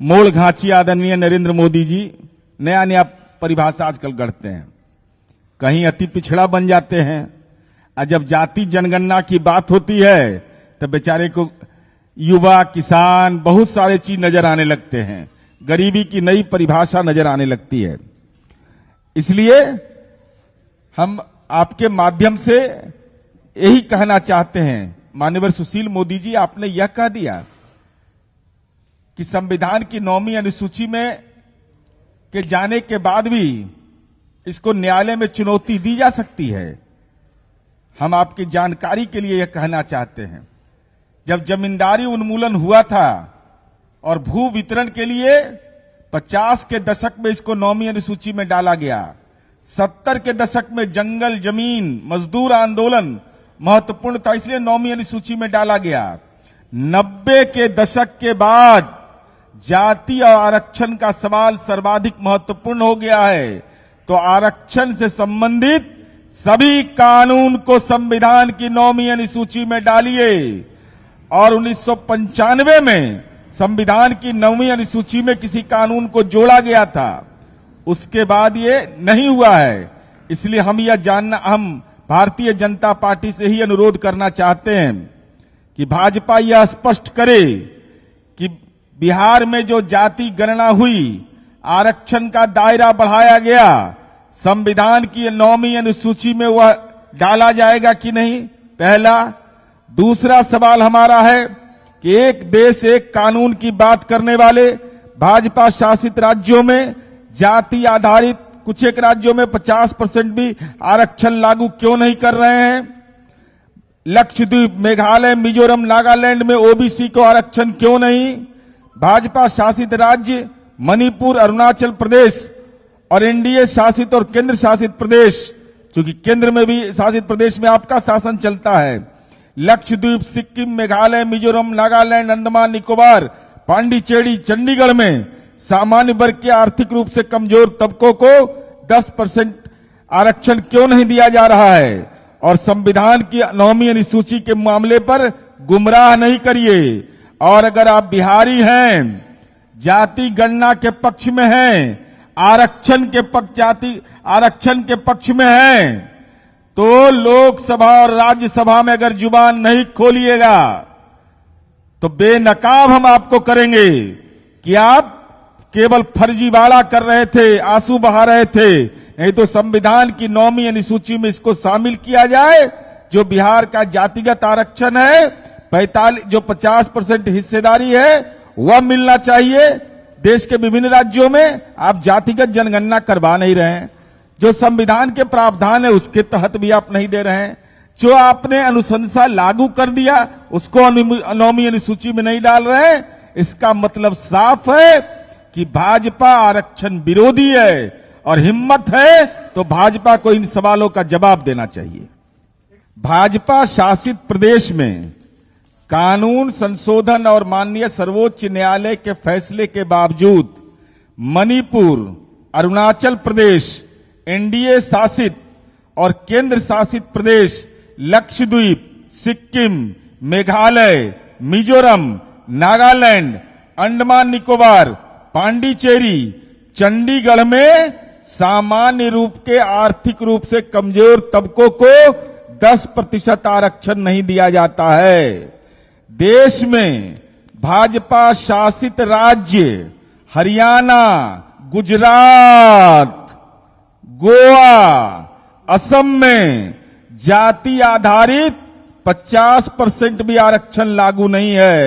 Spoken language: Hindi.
मोड़ घांची आदरणीय नरेंद्र मोदी जी नया नया परिभाषा आजकल गढ़ते हैं, कहीं अति पिछड़ा बन जाते हैं, और जब जाति जनगणना की बात होती है तो बेचारे को युवा किसान बहुत सारे चीज नजर आने लगते हैं, गरीबी की नई परिभाषा नजर आने लगती है। इसलिए हम आपके माध्यम से यही कहना चाहते हैं, माननीय सुशील मोदी जी, आपने यह कह दिया कि संविधान की 9वीं अनुसूची में के जाने के बाद भी इसको न्यायालय में चुनौती दी जा सकती है। हम आपकी जानकारी के लिए यह कहना चाहते हैं, जब जमींदारी उन्मूलन हुआ था और भू वितरण के लिए 50 के दशक में इसको 9वीं अनुसूची में डाला गया, 70 के दशक में जंगल जमीन मजदूर आंदोलन महत्वपूर्ण था, इसलिए 9वीं अनुसूची में डाला गया। 90 के दशक के बाद जाति और आरक्षण का सवाल सर्वाधिक महत्वपूर्ण हो गया है, तो आरक्षण से संबंधित सभी कानून को संविधान की 9वीं अनुसूची में डालिए। और 1995 में संविधान की 9वीं अनुसूची में किसी कानून को जोड़ा गया था, उसके बाद ये नहीं हुआ है। इसलिए हम भारतीय जनता पार्टी से ही अनुरोध करना चाहते हैं कि भाजपा यह स्पष्ट करे कि बिहार में जो जाति गणना हुई, आरक्षण का दायरा बढ़ाया गया, संविधान की 9वीं अनुसूची में वह डाला जाएगा कि नहीं, पहला। दूसरा सवाल हमारा है कि एक देश एक कानून की बात करने वाले भाजपा शासित राज्यों में जाति आधारित कुछ एक राज्यों में 50% भी आरक्षण लागू क्यों नहीं कर रहे हैं? लक्षद्वीप, मेघालय, मिजोरम, नागालैंड में ओबीसी को आरक्षण क्यों नहीं? भाजपा शासित राज्य मणिपुर, अरुणाचल प्रदेश और एनडीए शासित और केंद्र शासित प्रदेश, क्योंकि केंद्र में भी शासित प्रदेश में आपका शासन चलता है, लक्षद्वीप, सिक्किम, मेघालय, मिजोरम, नागालैंड, अंडमान निकोबार, पांडिचेरी, चंडीगढ़ में सामान्य वर्ग के आर्थिक रूप से कमजोर तबकों को 10% आरक्षण क्यों नहीं दिया जा रहा है? और संविधान की 9वीं अनुसूची के मामले पर गुमराह नहीं करिए। और अगर आप बिहारी हैं, जाति गणना के पक्ष में हैं, आरक्षण के पक्ष में हैं, तो लोकसभा और राज्यसभा में अगर जुबान नहीं खोलिएगा तो बेनकाब हम आपको करेंगे कि आप केवल फर्जीवाड़ा कर रहे थे, आंसू बहा रहे थे। नहीं तो संविधान की 9वीं अनुसूची में इसको शामिल किया जाए। जो बिहार का जातिगत आरक्षण है, 50% हिस्सेदारी है, वह मिलना चाहिए। देश के विभिन्न राज्यों में आप जातिगत जनगणना करवा नहीं रहे हैं, जो संविधान के प्रावधान है उसके तहत भी आप नहीं दे रहे हैं। जो आपने अनुशंसा लागू कर दिया उसको 9वीं अनुसूची में नहीं डाल रहे हैं। इसका मतलब साफ है कि भाजपा आरक्षण विरोधी है, और हिम्मत है तो भाजपा को इन सवालों का जवाब देना चाहिए। भाजपा शासित प्रदेश में कानून संशोधन और माननीय सर्वोच्च न्यायालय के फैसले के बावजूद मणिपुर, अरुणाचल प्रदेश, एनडीए शासित और केंद्र शासित प्रदेश लक्षद्वीप, सिक्किम, मेघालय, मिजोरम, नागालैंड, अंडमान निकोबार, पांडिचेरी, चंडीगढ़ में सामान्य रूप के आर्थिक रूप से कमजोर तबकों को 10% आरक्षण नहीं दिया जाता है। देश में भाजपा शासित राज्य हरियाणा, गुजरात, गोवा, असम में जाति आधारित 50% भी आरक्षण लागू नहीं है।